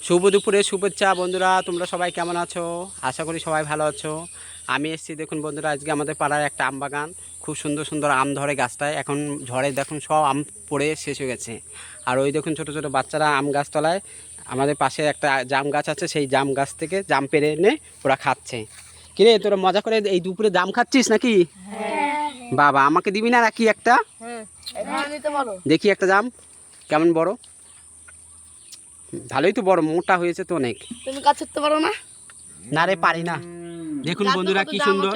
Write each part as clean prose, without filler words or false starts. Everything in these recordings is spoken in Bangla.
শুভ দুপুরে শুভেচ্ছা বন্ধুরা, তোমরা সবাই কেমন আছো? আশা করি সবাই ভালো আছো। আমি এসেছি দেখুন বন্ধুরা, আজকে আমাদের পাড়ার একটা আম বাগান। খুব সুন্দর সুন্দর আম ধরে গাছটায়, এখন ঝড়ে দেখুন সব আম পড়ে শেষ হয়ে গেছে। আর ওই দেখুন ছোট ছোট বাচ্চারা আম গাছতলায়, আমাদের পাশে একটা জাম গাছ আছে, সেই জাম গাছ থেকে জাম পেড়ে এনে ওরা খাচ্ছে। কিরে তোরা মজা করে এই দুপুরে জাম খাচ্ছিস নাকি? বাবা আমাকে দিবি না নাকি একটা? দেখি একটা জাম কেমন বড়। ভালোই তো বড়, মোটা হয়েছে তো অনেক। তুমি কাজ করতে পারো না? না রে, পারি না। দেখুন বন্ধুরা কি সুন্দর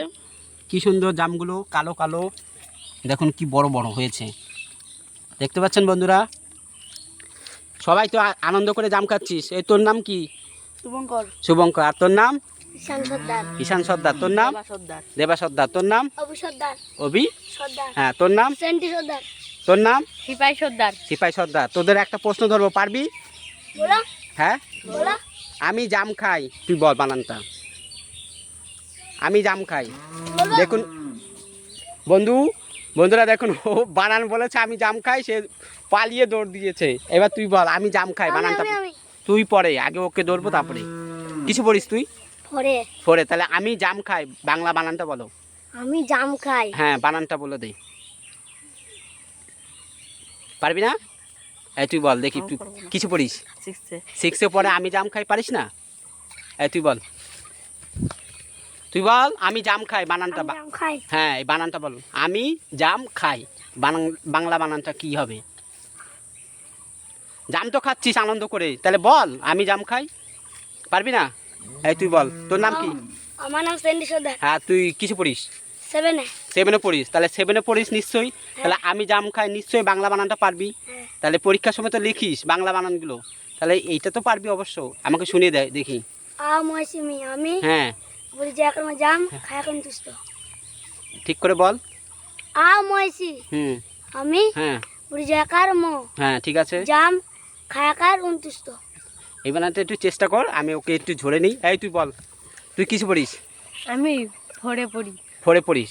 কি সুন্দর জামগুলো, কালো কালো, দেখুন কি বড় বড় হয়েছে। দেখতে পাচ্ছেন বন্ধুরা, সবাই তো আনন্দ করে জাম খাচ্ছিস। এই তোর নাম কি? শুভঙ্কর। শুভঙ্কর। আর তোর নাম? ঈশান সর্দার। ঈশান সর্দার। তোর নাম? দেবা সর্দার। তোর নাম? অভি সর্দার। অভি সর্দার। হ্যাঁ, তোর নাম? সেন্টি সর্দার। তোর নাম? সিপাই সর্দার। সিপাই সর্দার। তোদের একটা প্রশ্ন ধরবো, পারবি? বলো হ্যাঁ, বলো। আমি জাম খাই, তুই বল বানানটা। আমি জাম খাই। দেখুন বন্ধুরা দেখুন, ও বানান বলেছে আমি জাম খাই, সে পালিয়ে দৌড় দিয়েছে। এবার তুই বল আমি জাম খাই বানানটা। তুই পরে, আগে ওকে দৌড়বো তারপরে। কিছু পড়িস তুই? পরে। পরে তাহলে আমি জাম খাই বাংলা বানানটা বলো। আমি জাম খাই। হ্যাঁ, বানানটা বলে দে। পারবি না? এই তুই বল দেখি, তুই কিছু পড়িস? সিক্সে পরে আমি জাম খাই, পারিস না? এই তুই বল আমি জাম খাই বানানটা। জাম খাই। হ্যাঁ, এই বানানটা বল। আমি জাম খাই বাংলা বানানটা কি হবে? জাম তো খাচ্ছিস আনন্দ করে, তাহলে বল আমি জাম খাই। পারবি না? এই তুই বল তোর নাম কি? আমার নাম সেন্টি সর্দার। হ্যাঁ, তুই কিছু পড়িস? 7-এ। 7-এ পড়িস, তাহলে 7-এ পড়িস নিশ্চয়ই। তাহলে আমি জাম খাই নিশ্চয়ই বাংলা বানানটা পারবি। তাহলে পরীক্ষার সময় তো লিখিস বাংলা বানানগুলো, তাহলে এইটা তো পারবি অবশ্য। আমাকে শুনিয়ে দেয় দেখি। আমি হ্যাঁ, বলি যে এখন জাম খাই এখন তুষ্ট। ঠিক করে বল। হুম। আমি হ্যাঁ বলি যে একার মো। হ্যাঁ, ঠিক আছে। জাম খাই একার 29। এই বানানটা একটু চেষ্টা কর, আমি ওকে একটু ঝরে নিই। এই তুই বল, তুই কিছু পড়িস? আমি ফোরে পড়ি। 4-এ পড়িস?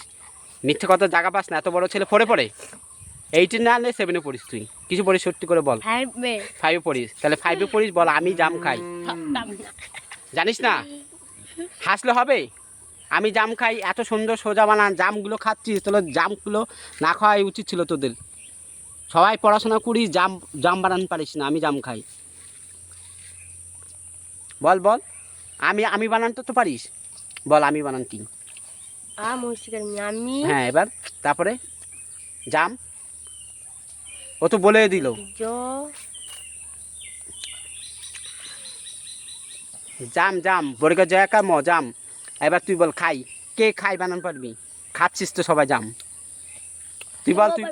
মিথ্যে কথা জায়গা পাস না, এত বড় ছেলে 4-এ পড়ে। 8-এ না নে 7-এ পড়িস তুই? কিছু পড়িস সত্যি করে বল। 5-এ পড়িস? তাহলে 5-এ পড়িস, বল আমি জাম খাই। জানিস না? হাসলে হবে? আমি জাম খাই, এত সুন্দর সোজা বানান, জামগুলো খাচ্ছিস, তাহলে জামগুলো না খাওয়াই উচিত ছিল তোদের। সবাই পড়াশোনা করিস, জাম বানান পারিস না। আমি জাম খাই বল বল। আমি বানানটা তো পারিস, বল আমি বানান কি? আমি। হ্যাঁ, এবার তারপরে জাম, ও তো বলে দিল। জাম জাম বর্গা জয়াকা ম জাম। এবার তুই বল খাই। কে খাই বানান পারবি? খাচ্ছিস তো সবাই জাম। তুই বল। তুই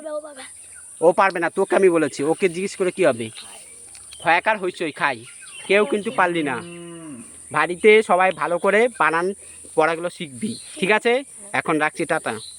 ও পারবে না, তোকে আমি বলেছি, ওকে জিজ্ঞেস করে কি হবে? খয়াকার হইচই খাই, কেউ কিন্তু পারলি না। বাড়িতে সবাই ভালো করে বানান পড়াগুলো শিখবি, ঠিক আছে? এখন রাখছি, টাটা।